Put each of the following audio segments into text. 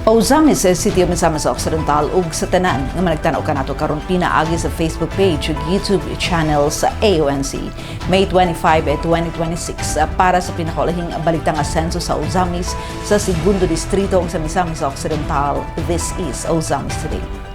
Pausamis sa City of Misamis Occidental ug sa tanan nga managtanaw kanato karon pinaagi sa Facebook page ug YouTube channel sa AONC May 25, 2026 para sa pinakaulahing balitang asenso sa Ozamis sa segundo distrito ug sa Misamis Occidental. This is Ozamis Today.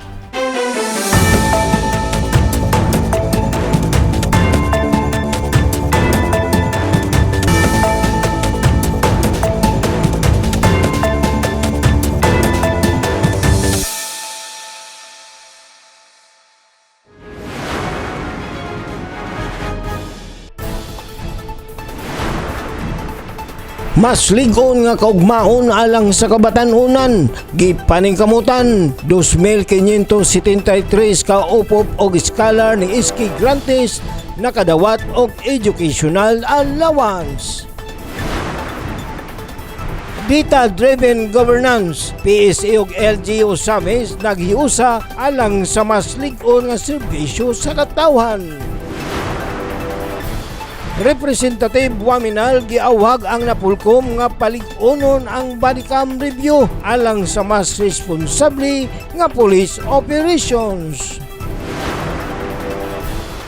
Mas ligon nga kaugmaon alang sa kabatanunan, gipaningkamutan 2,573 ka upop og scholar ni Iski Grantes nakadawat og educational allowance. Data-driven governance, PSA ug LGU Ozamis naghiusa alang sa mas ligon nga serbisyo sa katawhan. Representative Waminal giawhag ang napulkom nga palig-unon ang bodycam review alang sa mas responsable nga police operations.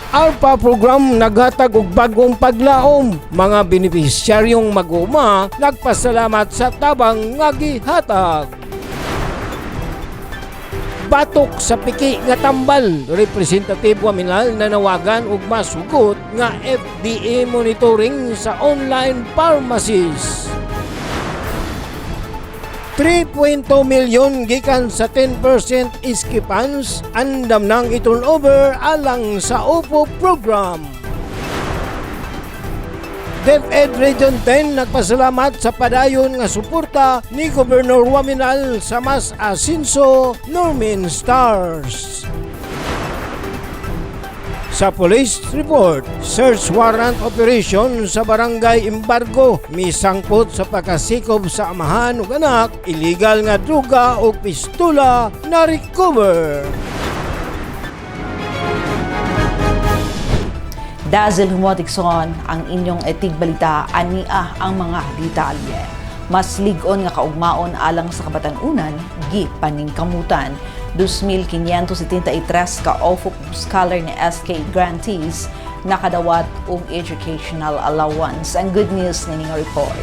ARPA program naghatag og bagong paglaom. Mga benepisyaryong mag-uma nagpasalamat sa tabang nga gihatag. Batok sa piki nga tambal, Representative Waminal nanawagan og masugot nga FDA monitoring sa online pharmacies. 3.2 milyon gikan sa 10% iski funds andam nang i-turnover alang sa OPO program. DepEd Region 10 nagpasalamat sa padayon nga suporta ni Gobernador Waminal sa mas asinso Normin Stars. Sa police report, search warrant operation sa barangay Embargo misangpot sa pagkasikob sa amahan ug anak, illegal nga druga o pistola na recover. Dazzle Humotikson ang inyong etigbalita ania ang mga detalye. Mas ligon nga kaugmaon alang sa kabatanunan, gipaningkamutan. 2,573 ka OFOP scholar ni SK grantees nakadawat og educational allowance. Ang good news ni nga report.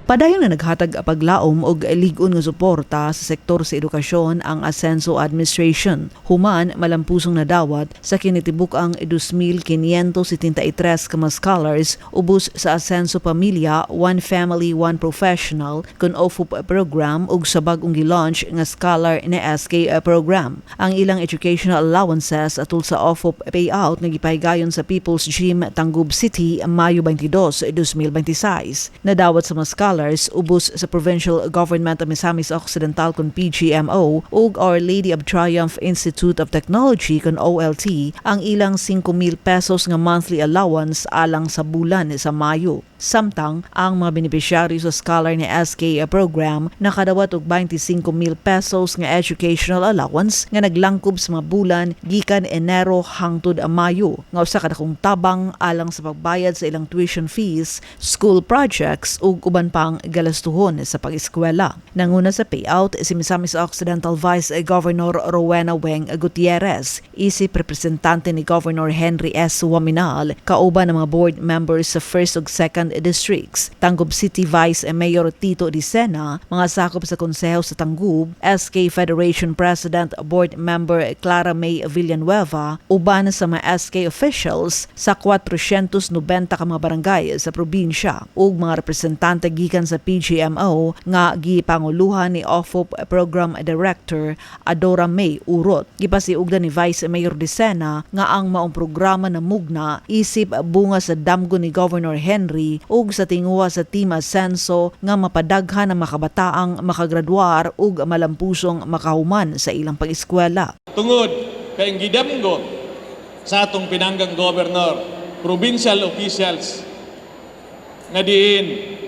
Padayon na naghatag paglaom og ligon nga suporta sa sektor sa edukasyon ang Asenso Administration. Human malampusong nadawat sa kinitibuk ang 2,573 ka mga scholars ubos sa Asenso Pamilya, One Family, One Professional kun OFOP program ug sa bag-ong gi-launch nga scholar na SK program. Ang ilang educational allowances atul sa OFOP payout nga gipahigayon sa People's Gym, Tangub City, Mayo 22, 2026. Nadawat sa mga scholars ubos sa Provincial Government of Misamis Occidental kun PGMO ug Our Lady of Triumph Institute of Technology kun OLT ang ilang 5,000 pesos nga monthly allowance alang sa bulan sa Mayo. Samtang ang mga beneficiary sa scholar ni SK program nakadawat og 25,000 pesos nga educational allowance nga naglangkob sa mga bulan gikan Enero hangtod Mayo nga usa ka dakong tabang alang sa pagbayad sa ilang tuition fees, school projects ug uban pang galastuhon sa pag-eskwela. Nanguna sa payout si Misamis Occidental Vice Governor Rowena Weng Gutierrez, isip representante ni Governor Henry S. Waminal, kauban ng mga board members sa 1st ug 2nd districts, Tangub City Vice Mayor Tito Dicena, mga sakop sa konseho sa Tangub, SK Federation President Board Member Clara May Villanueva, uban sa mga SK officials sa 490 ka mga barangay sa probinsya ug mga representante gikan sa PGMO nga gipanguluhan ni OFOP Program Director Adora May Urot. Gipasiugdan ni Vice Mayor Dicena nga ang maong programa na mugna isip bunga sa damgo ni Governor Henry ug sa tinguha sa Team Asenso nga mapadaghan ang makabataang makagraduar ug malampusong makahuman sa ilang pag-eskwela. Tungod kay gidamgo sa atong pinanggang gobernador, provincial officials nga diin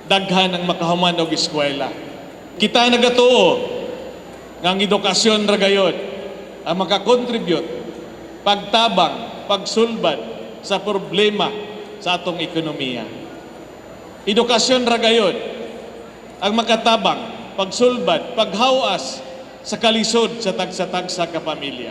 daghan ang makahuman og eskwela. Kita nagatuo nga ang edukasyon ra gayud ang makakontribute pagtabang, pagsulbad sa problema sa atong ekonomiya. Edukasyon ra gayud ang makatabang pagsulbad, paghawas sa kalisod sa tagsa-tagsa ka pamilya.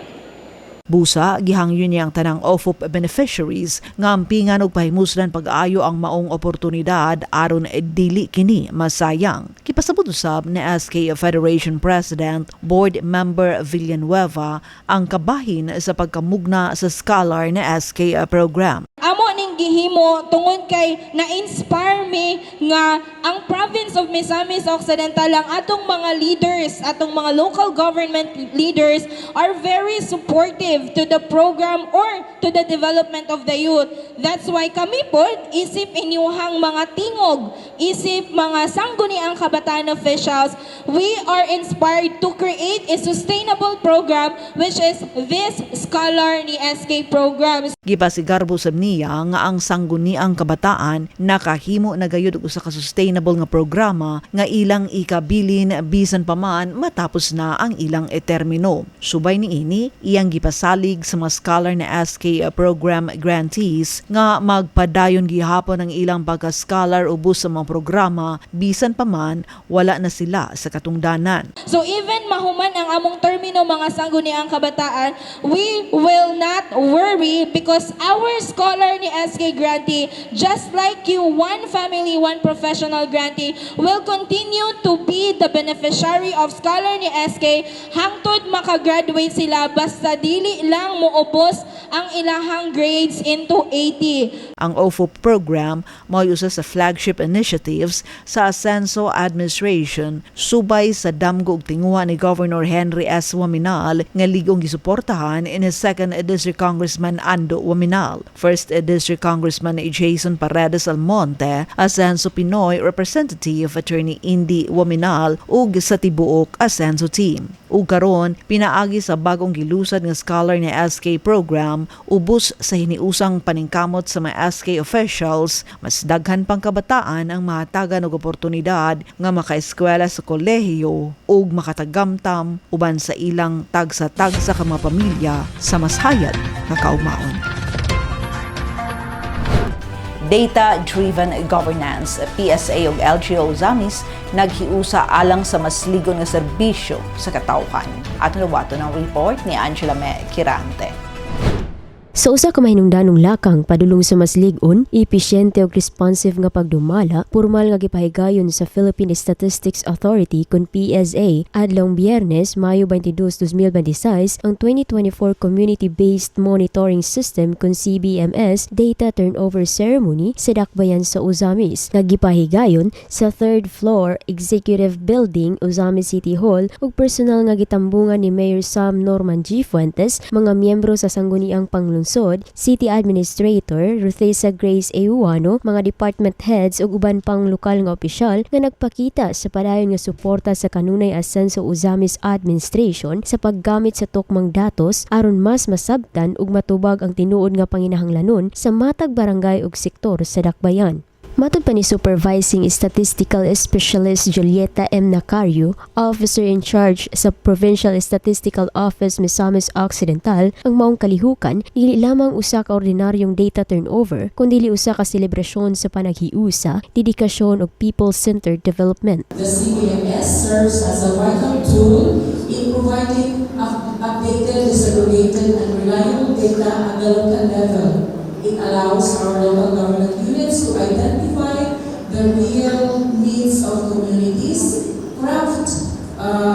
Busa, gihangyon niya ang tanang OFOP beneficiaries nga ampingan og pahimuslan pag-ayo ang maong oportunidad aron dili kini masayang. Kipasabot usab ni SK Federation President Board Member Villanueva ang kabahin sa pagkamugna sa scholar ni SK program. Amo ning gihimo tungod kay na-inspire me nga ang province of Misamis Occidental, ang atong mga leaders, atong mga local government leaders are very supportive to the program or to the development of the youth. That's why kami po, isip inyuhang mga tingog, isip mga sangguniang kabataan officials, we are inspired to create a sustainable program which is this Scholar ni SK program. Gipasigarbo sab niya nga ang sangguniang kabataan nakahimo na gayud og usa ka sustainable nga programa nga ilang ikabilin bisan pa man matapos na ang ilang termino. Subay niini, iyang gipasalig sa mga scholar na SK program grantees nga magpadayon gihapon ang ilang pagka-scholar ubos sa mga programa bisan pa man wala na sila sa katungdanan. So even mahuman ang among termino mga sangguniang kabataan, we will not worry because our Scholar ni SK grantee, just like you, one family, one professional grantee, will continue to be the beneficiary of Scholar ni SK hangtod makagraduate sila basta dili lang moubos ang ilahang grades into 80. Ang OFOP program mao usa sa flagship initiatives sa Asenso Administration subay sa damgo ug tinguha ni Governor Henry S. Waminal nga ligong gisuportahan in his 2nd District Congressman Ando Waminal, 1st District Congressman Jason Paredes Almonte, Asenso Pinoy Representative Attorney Indy Waminal ug sa tibuok Asenso team. Ug karon pinaagi sa bagong gilusad nga scholar ni SK program ubos sa hiniusang paningkamot sa mga SK officials, mas daghan pang kabataan ang mahatagan og oportunidad nga makaeskwela sa kolehiyo ug makatagamtam uban sa ilang tagsa-tagsa ka mga pamilya sa mas hayad nga kaugmaon. Data-driven governance, PSA ug LGU Zamis naghiusa alang sa mas ligon nga serbisyo sa katawhan. At nawato ng report ni Angela Kirante. Sa usa ka mahinungdanong lakang padulong sa mas lig-on, episyente ug responsive nga pagdumala, pormal nga gipahigayon sa Philippine Statistics Authority kun PSA adlong Biyernes, Mayo 22, 2026 ang 2024 Community-Based Monitoring System kun CBMS Data Turnover Ceremony sa dakbayan sa Uzamis. Nagipahigayon sa 3rd floor Executive Building, Uzamis City Hall ug personal nga gitambungan ni Mayor Sam Norman G. Fuentes, mga miyembro sa sangguniang panglungsod, City Administrator Ruthesa Grace Euano, mga department heads ug uban pang lokal nga opisyal nga nagpakita sa padayon nga suporta sa kanunay Asenso Uzamis Administration sa paggamit sa tukmang datos aron mas masabtan ug matubag ang tinuod nga panginahanglanon sa matag barangay ug sektor sa dakbayan. Matod pa ni Supervising Statistical Specialist Julieta M. Nacario, Officer in Charge sa Provincial Statistical Office Misamis Occidental, ang maong kalihukan, dili lamang usa ka ordinaryong data turnover, kundi usa ka selebrasyon sa panaghiusa, dedikasyon ug people-centered development. The CBMS serves as a vital tool in providing updated, disaggregated, and reliable data at the local level. It allows our local government units to identify the real needs of communities, craft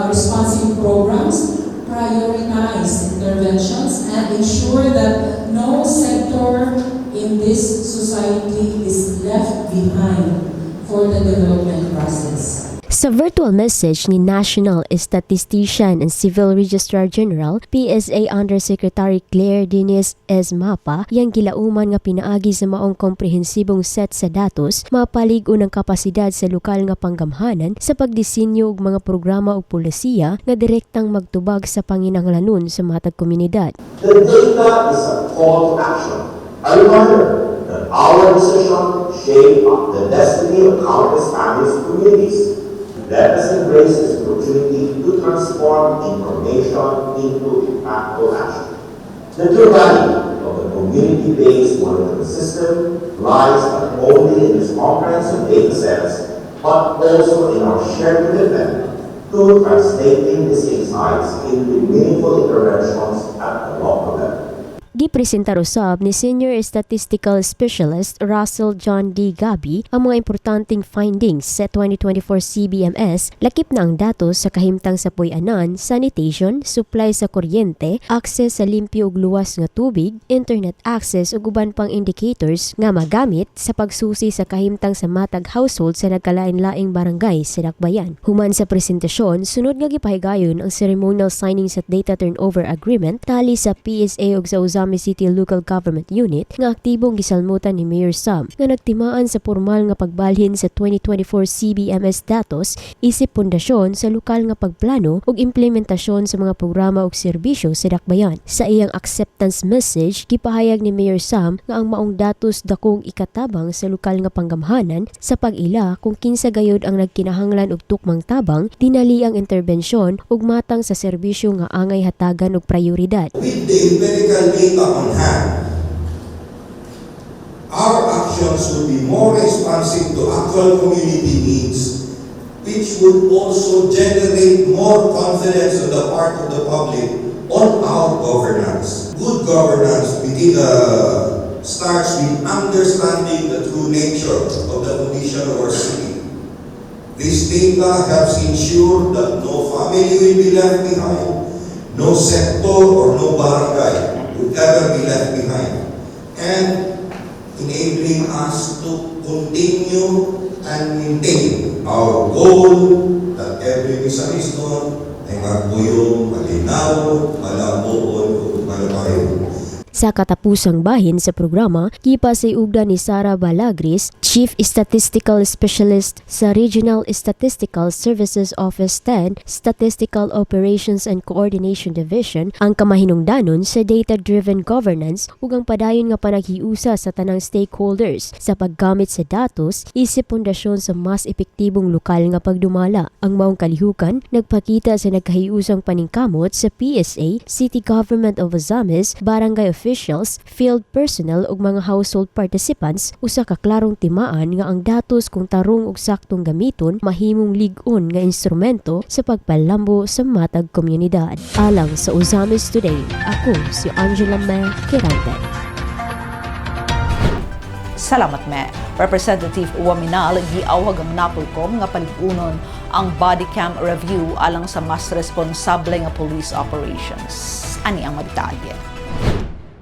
responsive programs, prioritize interventions, and ensure that no sector in this society is left behind for the development process. Sa virtual message ni National Statistician and Civil Registrar General PSA Undersecretary Claire Diniz S. Mapa, yang gilauman nga pinaagi sa maong komprehensibong set sa datos, mapalig-on ang kapasidad sa lokal nga panggamhanan sa pagdisenyo og mga programa ug polisiya nga direktang magtubag sa panginahanglanon sa matag komunidad. The data is a call to action, a reminder that our decision shape the destiny of countless families and communities. Let us embrace this opportunity to transform information into impactful action. The true value of the community-based monitoring system lies not only in its comprehensive data sets, but also in our shared commitment to translating these insights into meaningful interventions at the local level. Gipresentar usab ni Senior Statistical Specialist Russell John D. Gabi ang mga importanteng findings sa 2024 CBMS, lakip na ang datos sa kahimtang sa puy-anan, sanitation, supply sa kuryente, access sa limpyo ug luwas nga tubig, internet access ug uban pang indicators nga magamit sa pagsusi sa kahimtang sa matag household sa nagkalain-laing barangay sa Dakbayan. Human sa presentasyon, sunod nga gipahigayon ang ceremonial signing sa Data Turnover Agreement tali sa PSA ug sa Uzami City Local Government Unit nga aktibong gisalmutan ni Mayor Sam nga nagtimaan sa formal nga pagbalhin sa 2024 CBMS datos isip pundasyon sa lokal nga pagplano ug implementasyon sa mga programa ug serbisyo sa Dakbayan. Sa iyang acceptance message, gipahayag ni Mayor Sam nga ang maong datos dakong ikatabang sa lokal nga panggamhanan sa pag-ila kung kinsa gayud ang nagkinahanglan og tukmang tabang, dinali ang interbensyon ug matang sa serbisyo nga angay hatagan og prioridad. With the empirical data on hand, our actions will be more responsive to actual community needs, which would also generate more confidence on the part of the public on our governance. Good governance starts with understanding the true nature of the condition of our city. This data helps ensure that no family will be left behind, no sector or no barangay would ever be left behind, and enabling us to continue and maintain our goal that every misanisnon ay magbuyong, malinaw, malabuon o malabahin. Sa katapusang bahin sa programa, gipasiugda ni Sara Balagris, Chief Statistical Specialist sa Regional Statistical Services Office 10, Statistical Operations and Coordination Division, ang kamahinungdanon sa data-driven governance ug ang padayon nga panaghiusa sa tanang stakeholders sa paggamit sa datos isip pundasyon sa mas epektibong lokal nga pagdumala. Ang maong kalihukan nagpakita sa nagkahiusang paningkamot sa PSA, City Government of Ozamis, Barangay officials, field personnel ug mga household participants usa ka klarong timaan nga ang datos kung tarong ug saktong gamiton mahimong lig-on nga instrumento sa pagpalambo sa matag komunidad. Alang sa Uzamis Today, ako si Angela Me Kirante. Salamat me. Representative Uwaminal giawhag ang Napolcom nga paligunon ang body cam review alang sa mas responsable nga police operations. Ani ang magdetalye.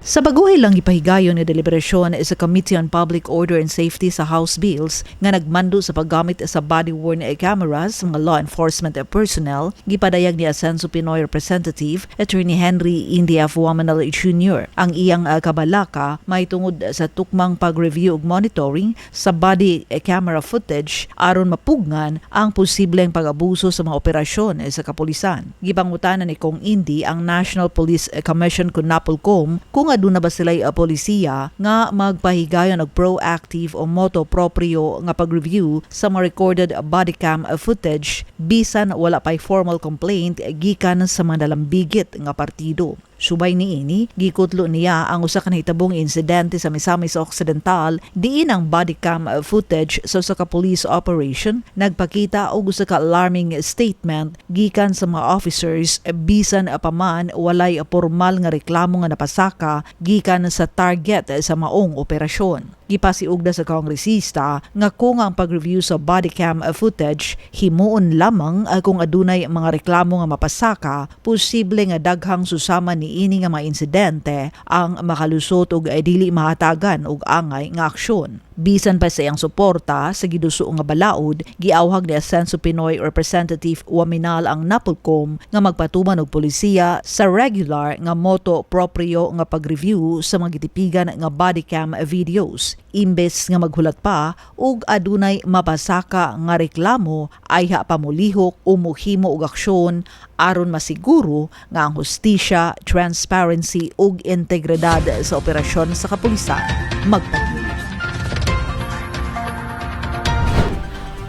Sa baguhay lang ipahigayon ni deliberasyon sa Committee on Public Order and Safety sa House Bills nga nagmando sa paggamit sa body-worn cameras sa mga law enforcement personnel, gipadayag ni Ascenso Pinoy Representative Attorney Henry India Fuamanal Jr. Ang iyang kabalaka may tungod sa tukmang pag-review ug monitoring sa body camera footage aron mapugnan ang posibleng pag-abuso sa mga operasyon sa kapulisan. Gipangutanan ni Kong Indi ang National Police Commission kun Napolcom kung aduna ba sila'y polisiya nga magpahigayon og proactive o moto proprio nga pag-review sa mga recorded body cam footage bisan wala pa'y formal complaint gikan sa mga nalambigit nga partido. Subay niini, gikutlo niya ang usa ka nahitabong insidente sa Misamis Occidental diin ang body cam footage sa usa ka police operation nagpakita og usa ka alarming statement gikan sa mga officers bisan paman walay formal nga reklamo nga napasaka gikan sa target sa maong operasyon. Gipasiugda sa kongresista nga kung ang pag-review sa body cam footage himuon lamang kung adunay mga reklamo nga mapasaka, posible nga daghang susama niini nga mga insidente ang makalusot og dili mahatagan og angay nga aksyon. Bisan pa sa iyang suporta sa giduso nga balaod, giawhag ni Ascenso Pinoy Representative Uwaminal ang Napolcom nga magpatuman og polisiya sa regular nga moto proprio nga pag-review sa mga gitipigan nga body cam videos. Imbes nga maghulat pa og adunay mapasaka nga reklamo ay pamulihok o muhimo og aksyon aron masiguro nga ang hustisya, transparency ug integridad sa operasyon sa kapulisan magpatuloy.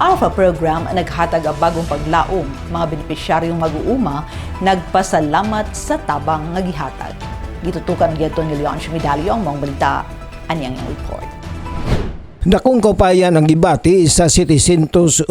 Alpha program naghatag ang bagong paglaom. Mga benepisyaryong mag-uuma nagpasalamat sa tabang nga gihatag. Gitutukan gyud ni Leon Medallo ang mga balita. Ani ang report. Dakong kapayan ang gibati sa 789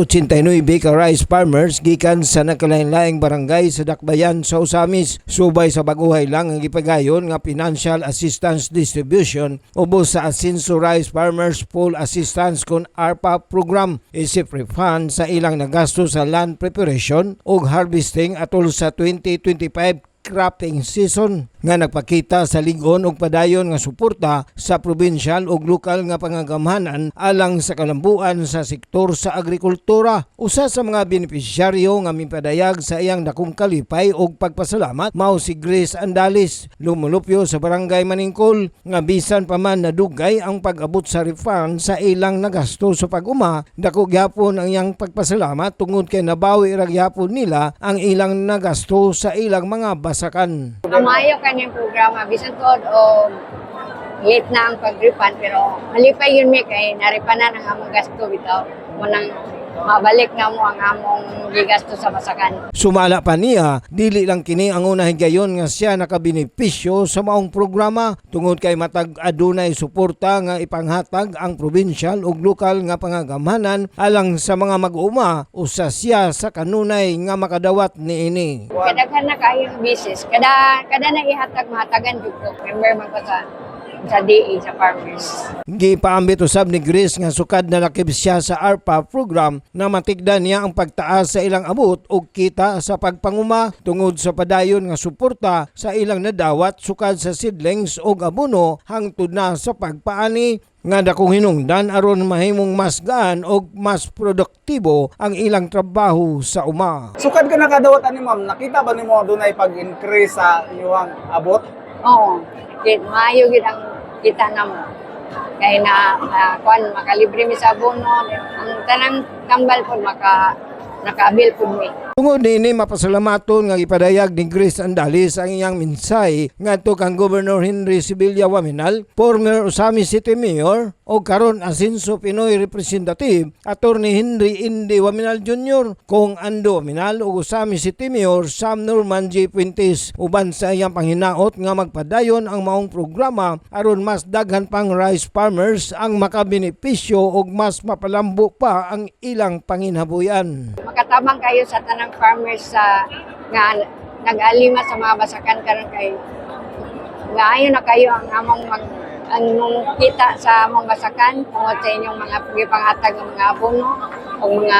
ka rice farmers gikan sa nakalain-laing barangay sa Dakbayan sa Osamis. Subay sa baguhay lang ang gipagayon nga financial assistance distribution ubos sa Asinso Rice Farmers Full Assistance kon ARPA program isip refund sa ilang nagasto sa land preparation ug harvesting atol sa 2025 cropping season nga nagpakita sa lig-on og padayon nga suporta sa provincial ug lokal nga pangagamhanan alang sa kalambuan sa sektor sa agrikultura. Usa sa mga benepisyaryo nga mipadayag sa iyang dakong kalipay ug pagpasalamat mao si Grace Andalis, lumulupyo sa barangay Maningkol nga bisan pa man nadugay ang pag-abot sa refund sa ilang nagasto sa pag-uma, dako gyapon ang iyang pagpasalamat tungod kay nabawi ra gyapon nila ang ilang nagasto sa ilang mga basakan. Amayo kanyang programa, bisan ko o late na ang pag-refund, pero malipay yun may kay naripanan ang among gasto bitaw. Munang mabalik na mo ang among gigasto sa basakan. Sumala pa niya, dili lang kini ang unahing gayon nga siya nakabenepisyo sa maong programa tungod kay matag adunay suporta nga ipanghatag ang provincial ug lokal nga pangagamhanan alang sa mga mag-uma usa siya sa kanunay nga makadawat niini. Kadaghan na kayong bisis, kada na ihatag mahatagan jud ko. Member man ko sa DA sa farmers. Gipaambit usab ni Grace nga sukad na lakip siya sa ARPA program na matigdan niya ang pagtaas sa ilang abot ug kita sa pagpanguma tungod sa padayon nga suporta sa ilang nadawat sukad sa seedlings ug abono hangtod na sa pagpaani nga dakong hinungdan aron mahimong mas gaan ug mas produktibo ang ilang trabaho sa uma. Sukad ka nakadawat ani ma'am, nakita ba nimo dunay pag-increase sa inyong abot? Oo. Maayo gid ang kita namo. Kay na kuan makalibre mi sa abono, ang tanang kambal pod nakaabil pod mi. Tungod nini mapasalamaton nga ipadayag ni Grace Andalis ang iyang minsay ngadto kang Governor Henry Sibilya Waminal, former Osamis City Mayor o karon Asinso Pinoy Representative Attorney Henry Indy Waminal Jr., kung Ando Waminal ug Osamis City Mayor Sam Norman J. Puentes uban sa iyang panghinaot nga magpadayon ang maong programa aron mas daghan pang rice farmers ang makabenepisyo ug mas mapalambo pa ang ilang panginhabuyan. Makatabang kayo sa tanang farmers sa nga nag-alima sa mga basakan karon kay nga ayon na kayo ang among ang kita sa among basakan tungod sa inyong mga pagipanghatag ng mga abono o mga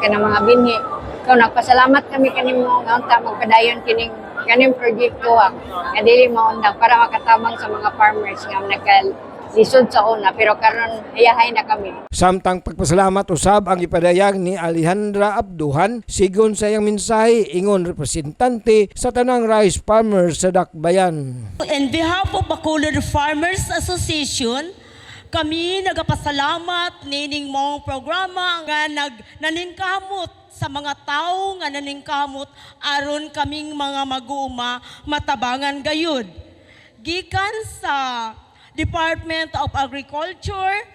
mga binhi. So nagpasalamat kami kanimo nga unta magpadayon kaning proyekto nga dili maundang para makatabang sa mga farmers nga lisod sa una, pero karon ayahay na kami. Samtang pagpasalamat usab ang ipadayag ni Alejandra Abduhan sigon sa iyang mensahe ingon representante sa tanang rice farmers sa Dakbayan. On behalf of Bacolod Farmers Association, kami nagapasalamat nining mong programa nga naningkamot sa mga tao nga naningkamot aron kaming mga mag-uuma matabangan gayud. Gikan sa Department of Agriculture,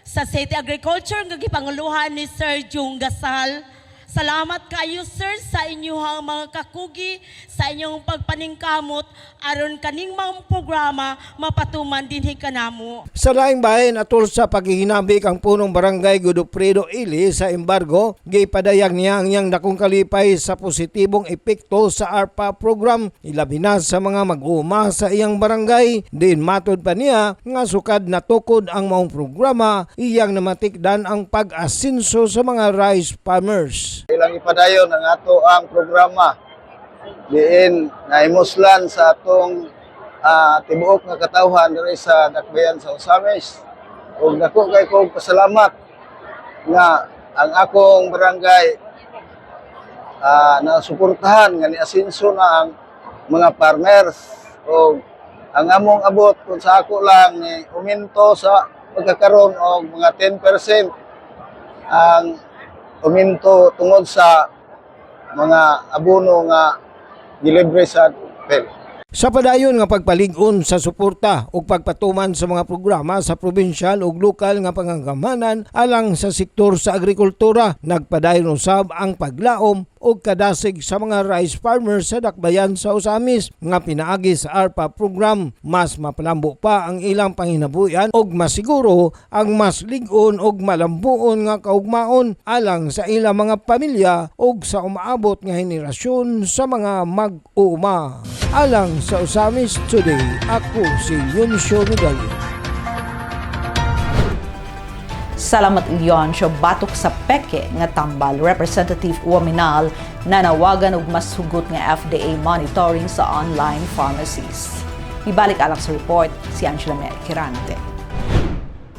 sa City Agriculture, nga gipanguluhan ni Sir Jung Gasal. Salamat kayo, sir, sa inyong mga kakugi, sa inyong pagpaningkamot, aron kaning mga programa mapatuman dinhi kanamo. Sa laing bahin atol sa paghihinabik ang punong barangay Godofredo Ili sa embargo, gipadayag niya ang iyang dakong kalipay sa positibong epekto sa ARPA program, ilabi na sa mga mag-uuma sa iyang barangay. Din matod pa niya nga sukad na tukod ang maong programa, iyang namatikdan ang pag-asinso sa mga rice farmers. Ilang ipadayon ang ato ang programa diin na imuslan sa atong tibuok nga katawhan diri sa Dakbayan sa Osamis. Ug dako kay kog pasalamat nga ang akong barangay na suportahan nga ni asinso na ang mga farmers ug ang among abot kung sa ako lang ni uminto sa pagkakaroon og mga 10% ang uminto tungod sa mga abono nga gilibre sa PEL. Sa padayon nga pagpalig-on sa suporta ug pagpatuman sa mga programa sa provincial ug lokal nga pangagamhanan alang sa sektor sa agrikultura, nagpadayon usab ang paglaom og kadasig sa mga rice farmers sa dakbayan sa Usamis nga pinaagi sa ARPA program. Mas mapalambo pa ang ilang panginabuyan og masiguro ang mas lig-on og malambuon nga kaugmaon alang sa ilang mga pamilya og sa umaabot nga henerasyon sa mga mag-uuma. Alang sa Usamis Today, ako si Yuncio Medallo. Salamat Leon siya batok sa peke nga tambal. Representative Waminal nanawagan og mas hugot nga FDA monitoring sa online pharmacies. Ibalik alang sa report si Angela Mercurante.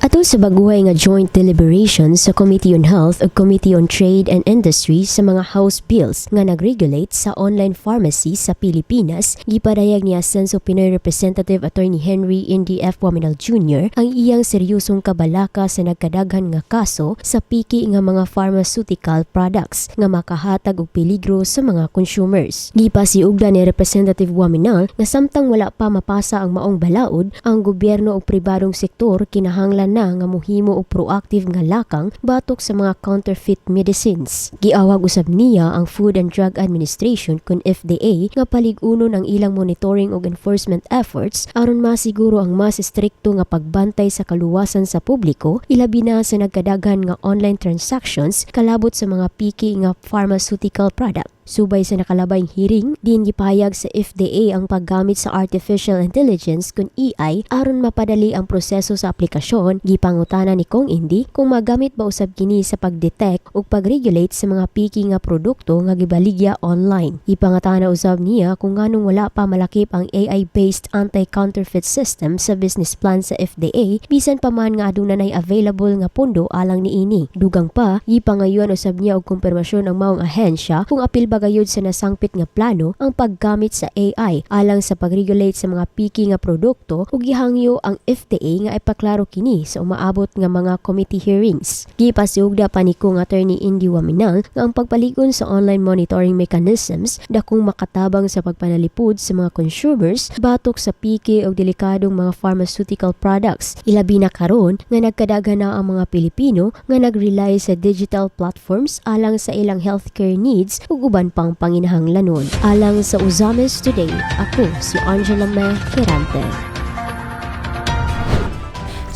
Ato sa baguhay nga joint deliberation sa Committee on Health ug Committee on Trade and Industry sa mga House Bills nga nag-regulate sa online pharmacy sa Pilipinas, gipadayag ni Asenso Pinoy Representative Attorney Henry Indy F. Waminal Jr. ang iyang seryosong kabalaka sa nagkadaghan nga kaso sa piki nga mga pharmaceutical products nga makahatag og peligro sa mga consumers. Gipasiugda ni Representative Waminal nga samtang wala pa mapasa ang maong balaod, ang gobyerno ug pribadong sektor kinahanglan na nga mohimo og proactive nga lakang batok sa mga counterfeit medicines. Giawag usab niya ang Food and Drug Administration kun FDA nga palig-unon ang ilang monitoring ug enforcement efforts aron masiguro ang mas strikto nga pagbantay sa kaluwasan sa publiko, ilabi na sa nagkadaghan nga online transactions kalabot sa mga piki nga pharmaceutical product. Subay sa nakalabayng hearing, din gipahayag sa FDA ang paggamit sa Artificial Intelligence kun AI aron mapadali ang proseso sa aplikasyon. Gipangutana ni Kong Indy kung magamit ba usab kini sa pagdetect ug pagregulate sa mga piki nga produkto nga gibaligya online. Ipangutana usab niya kung nganong wala pa malakip ang AI-based anti-counterfeit system sa business plan sa FDA bisan pa man nga adunay available nga pondo alang niini. Dugang pa, gipangayon usab niya og kumpirmasyon ang maong ahensya kung apil bagayod sa nasangpit nga plano ang paggamit sa AI alang sa pagregulate sa mga piki nga produkto ug gihangyo ang FDA nga ipaklaro kini sa umaabot nga mga committee hearings. Gipasiugda pa ni Kong Attorney Indy Waminal nga ang pagpaligon sa online monitoring mechanisms dakong makatabang sa pagpanalipod sa mga consumers batok sa piki ug delikadong mga pharmaceutical products. Ilabi na karon nga nagkadaghan na ang mga Pilipino nga nag-rely sa digital platforms alang sa ilang healthcare needs ug uban pang panginahanglanon. Alang sa Usamis Today, ako si Angela Mercurante.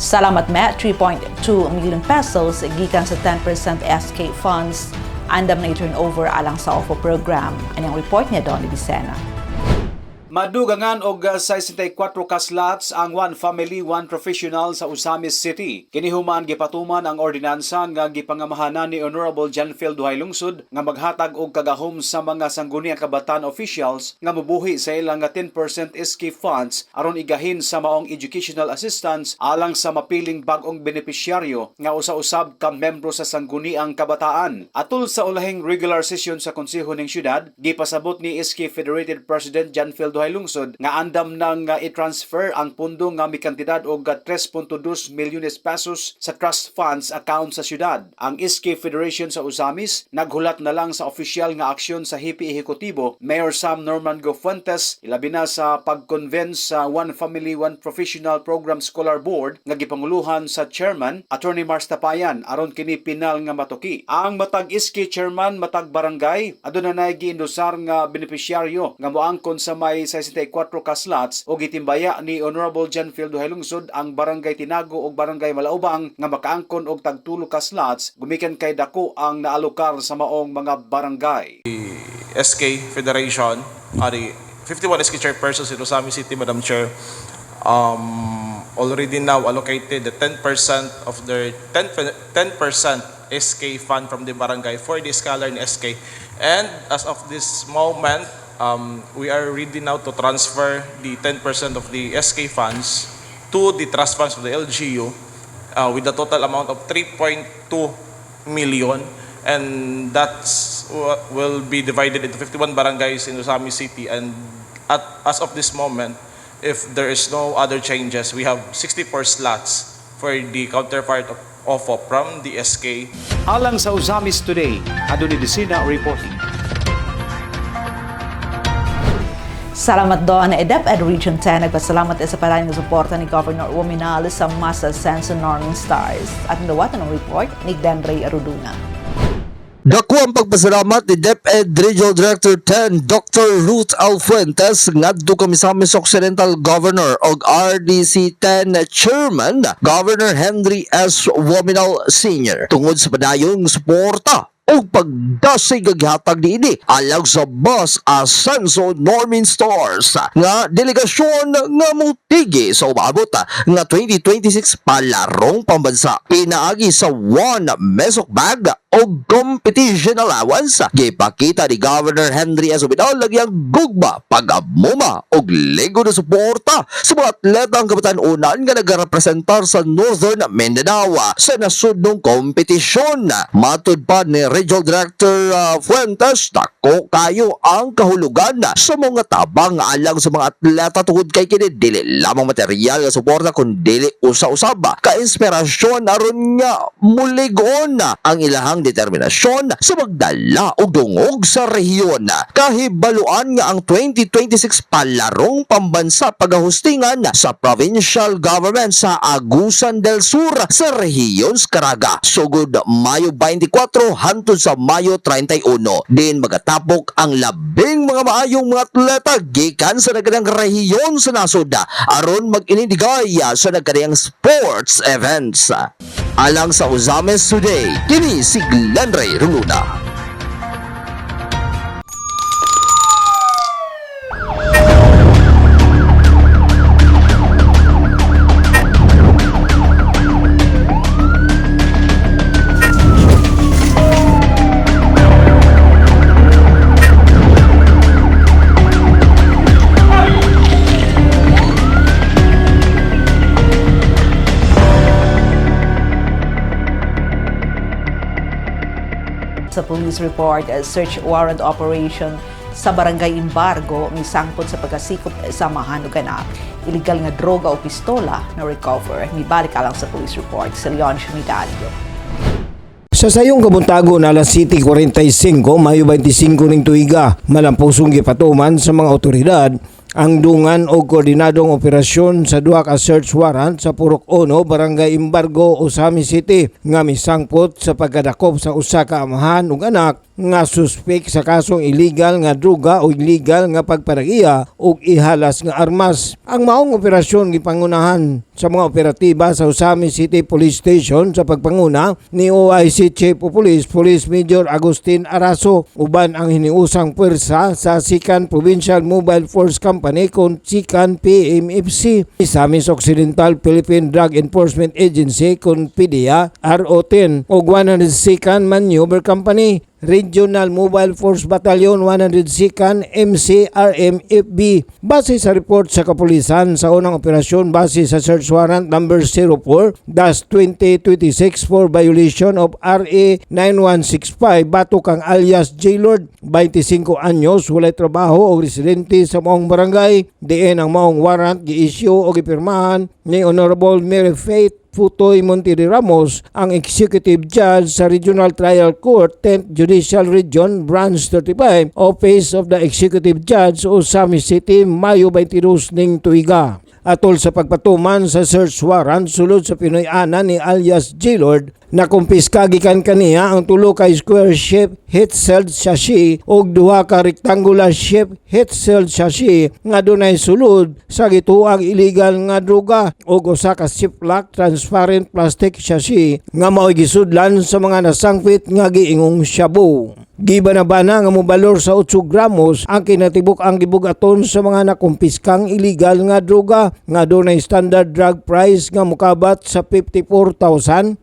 Salamat me, 3.2 million pesos gikan sa 10% SK funds andam na i-turnover alang sa OFO program. Anyang report niya Don Vicena. Madugangan og 64 ka slots ang One Family, One Professional sa Usamis City. Kinihuman gipatuman ang ordinansa nga gipangamahanan ni Honorable Janfield Duhay Lungsod nga maghatag og kagahom sa mga sangguniang kabataan officials nga mobuhi sa ilang 10% SK funds aron igahin sa maong educational assistance alang sa mapiling bag-ong benepisyaryo nga usa-usab ka membro sa sangguniang kabataan. Atol sa ulahing regular session sa Konseho ng Syudad, gipasabot ni SK Federated President Janfield Duhay Lungsod nga andam nang i-transfer ang pundo nga may kantidad og 3.2 milyones pesos sa trust funds account sa syudad. Ang SK Federation sa Usamis naghulat na lang sa opisyal nga aksyon sa Hipi Ehekutibo Mayor Sam Norman Gofuentes ilabi na sa pag-convince sa One Family, One Professional Program Scholar Board nga gipanguluhan sa Chairman Attorney Mars Tapayan aron kini pinal nga matuki. Ang matag SK Chairman matag barangay adunay giindusar nga benepisyaryo nga moangkon sa may 64 ka slots o gitimbaya ni Honorable Janfield Duhay Lungsod ang Barangay Tinago o Barangay Malaubang nga makaangkon og tagtulo ka slots gumikan kay dako ang naalokar sa maong mga barangay. SK Federation, the 51 SK chairpersons in Usamis City, Madam Chair, already now allocated the 10% of their 10% SK fund from the barangay for the scholar in SK. And as of this moment, we are ready now to transfer the 10% of the SK funds to the trust funds of the LGU with a total amount of 3.2 million, and that's will be divided into 51 barangays in Usamis City. And as of this moment, if there is no other changes, we have 64 slots for the counterpart of OFO from the SK. Alang sa Usamis Today, Adoni Desina reporting. Salamat doon na DepEd Region 10. Nagpasalamat sa parang ng suporta ni Governor Waminal sa Masa Sense Northern Stars. At nawatan ng report ni Denray Aruduna. Dako ang pagpasalamat ni DepEd Regional Director 10 Dr. Ruth Alfuentes ngadto kami sa Misamis Occidental Governor og RDC 10 Chairman Governor Henry S. Wominal Sr. tungod sa padayong suporta o pagdasig gaghatag niini alang sa Bus Ascenso Normin Stars nga delegasyon nga mutigi sa umabot nga 2026 palarong pambansa. Pinaagi sa 1 mesok bag o competition allowance gipakita ni Governor Henry S. Wominal lagyang gugma pag-amuma og linggo na suporta sa mga atletang kabatan-unan nga nagarepresentar sa Northern Mindanao sa nasudnong kompetisyon. Matud pa ni Regional Director Fuentes, dako kayo ang kahulugan sa mga tabang alang sa mga atleta tungod kay kini dili lamang material nga suporta kundi usa-usab ka inspirasyon aron nga muligon ang ilahang determinasyon sa magdala og dungog sa rehiyon. Kahibaluan nga ang 2026 palarong pambansa pagahustingan sa provincial government sa Agusan del Sur sa rehiyon Caraga sugod Mayo 24 hangtod sa Mayo 31. Din magatapok ang labing mga maayong mga atleta gikan sa nagkadang rehiyon sa nasod aron mag-inindigay sa nagkadang sports events. Alang sa Uzames Today, kini si Glenn Ray Ruluna. Sa police report, search warrant operation sa Barangay Imbargo misangpot sa pagkasikop sa Mahanuganak. Illegal nga droga o pistola na recover. Mibalik alang sa police report sa Leon Shumidalio. Sa sayong kabuntago na alas 7:45, Mayo 25 ning tuiga, malampusong gipatuman sa mga otoridad ang dungan o koordinadong operasyon sa duha ka search warrant sa Purok 1, Barangay Imbargo, Osamis City nga misangpot sa pagkadakop sa usa ka amahan ug anak nga suspek sa kasong illegal nga droga o illegal nga pagparagiya ug ihalas nga armas. Ang maong operasyon gipangunahan sa mga operatiba sa Osamis City Police Station sa pagpanguna ni OIC Chief of Police Police Major Agustin Araso uban ang hiniusang puwersa sa Sikan Provincial Mobile Force Company kon Sikan PMFC, Misamis Occidental Philippine Drug Enforcement Agency kon PDEA RO10 ug 100 Sikan Maneuver Company, Regional Mobile Force Battalion 100 Sikan MCRMFB. Base sa report sa kapulisan sa unang operasyon base sa search warrant number 04-2026 for violation of RA 9165 batok kang alias J-Lord, 25 anyos, walay trabaho o residente sa maong barangay. Diin ang maong warrant gi-issue o gipirmahan ni Honorable Mary Faith Futoy Montiri Ramos, ang Executive Judge sa Regional Trial Court, 10th Judicial Region, Branch 35, Office of the Executive Judge, Osamis City, Mayo 22 ning tuiga. Atol sa pagpatuman sa search warrant sulod sa Pinoy-ana ni alias J-Lord, nakumpiska gikan kaniya ang tulo ka square shape heat-sealed sachet ug duha ka rectangular shape heat-sealed sachet nga dunay sulod sa gituang illegal nga droga ug usa ka ziplock transparent plastic sachet nga mao'y gisudlan sa mga nasangpit nga giingong shabu. Gibanabana nga mobalor sa 8 gramos ang kinatibuk ang gibugaton sa mga nakumpiskang illegal nga droga nga dunay standard drug price nga mukabat sa 54,400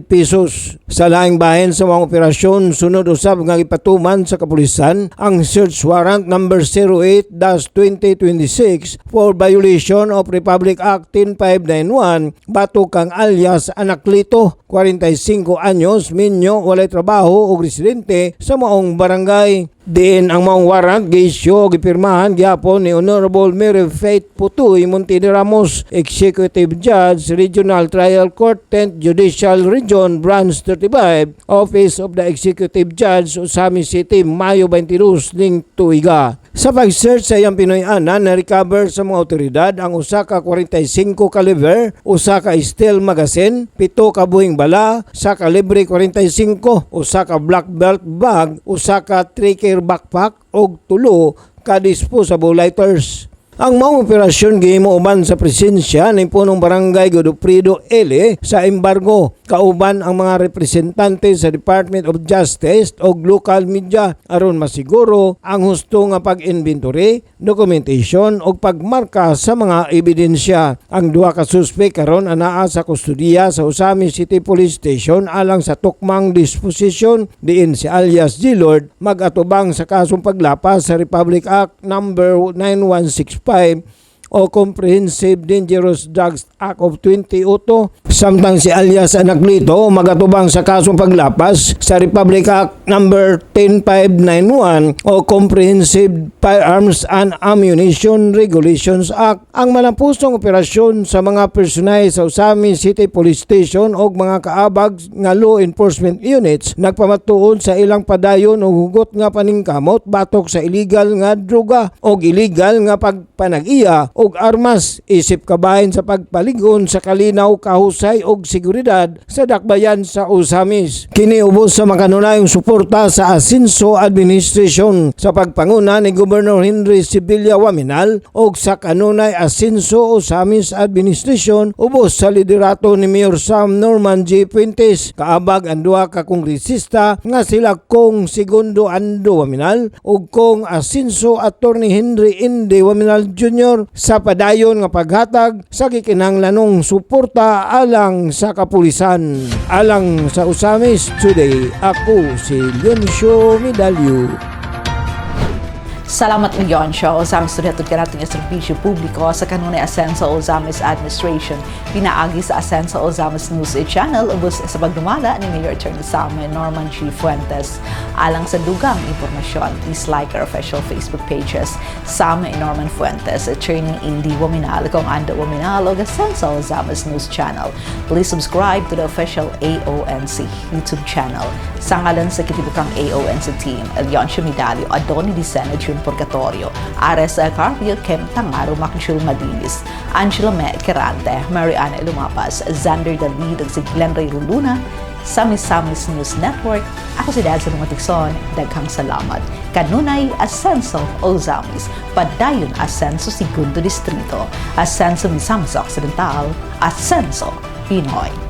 pesos. Sa laing bahin sa mga operasyon, sunod usab nga gipatuman sa kapulisan ang search warrant number 08-2026 for violation of Republic Act 10591 batok kang alias Anaklito, 45 anyos, minyo, walay trabaho o residente sa maong barangay. Diin ang mga warrant giisyo gipirmahan gyapon ni Honorable Mary Faith Putoy Montini Ramos, Executive Judge, Regional Trial Court, 10th Judicial Region, Branch 35, Office of the Executive Judge, Usami City, Mayo 22 ning tuiga. Sa pag-search sa iyang Pinoy-ana, na-recover sa mga otoridad ang usa ka 45 caliber, usa ka steel magazine, 7 ka buhing bala, sa kalibre 45, usa ka black belt bag, usa ka 3-car backpack og 3 ka disposable lighters. Ang mga operasyon gihimo uban sa presensya ni punong barangay Godofredo L. sa embargo, kauban ang mga representante sa Department of Justice o local media aron masiguro ang husto nga pag-inventory, documentation o pagmarka sa mga ebidensya. Ang duha ka suspek karon anaa sa kustudiya sa Usami City Police Station alang sa tukmang disposition, diin si alias G-Lord mag-atubang sa kasong paglapas sa Republic Act number 9165 o Comprehensive Dangerous Drugs Act of 2008, samtang si alias anak nito magatubang sa kasong paglapas sa Republic Act number 10591 o Comprehensive Firearms and Ammunition Regulations Act. Ang malampusong operasyon sa mga personay sa Usami City Police Station o mga kaabag nga law enforcement units nagpamatuon sa ilang padayon o hugot nga paningkamot batok sa illegal nga droga o illegal nga pagpanag-iya og armas, isip kabahin sa pagpaligon sa kalinaw, kahusay og seguridad sa dakbayan sa Usamis. Kini ubos sa makanunayong suporta sa Asenso Administration sa pagpanguna ni Governor Henry Sibilia Waminal og sa kanunay Asenso Usamis Administration ubos sa liderato ni Mayor Sam Norman G. Fuentes, kaabag ang duha ka kongresista nga sila Kong Segundo Ando Waminal ug Kong Asenso Attorney Henry Inde Waminal Jr. sa padayon nga paghatag sa gikinahanglanong suporta alang sa kapulisan. Alang sa Usamis Today, ako si Leoncio Medalyo. Salamat milyon siya o sa estudyante kanating serbisyo publiko sa kanunay Asenso Ozamis Administration. Pinaagi sa Asenso Ozamis News Channel ubos sa pagdumala ni Mayor Attorney Samuel Norman G. Fuentes. Alang sa dugang impormasyon, please like our official Facebook pages, Samuel Norman Fuentes, Attorney Indy Waminal, kung Ando Waminal o Asenso Ozamis News Channel. Please subscribe to the official AONC YouTube channel. Sa ngalan sa kitibukang AONC team, Leoncio Medalyo, Adoni Dicena Jr. Purgatorio, Ares Carpio, Kem Tangaro, Makjul Madinis, Angela Me Kerante, Mariana Lumapas, Xander David, at si Glenn Ray Ruluna, Samis News Network. Ako si Dad sa Lumatikson, daghang salamat. Kanunay Asenso Ozamis, padayon Asenso Segundo Distrito, Asenso Misamis Occidental, Asenso Pinoy.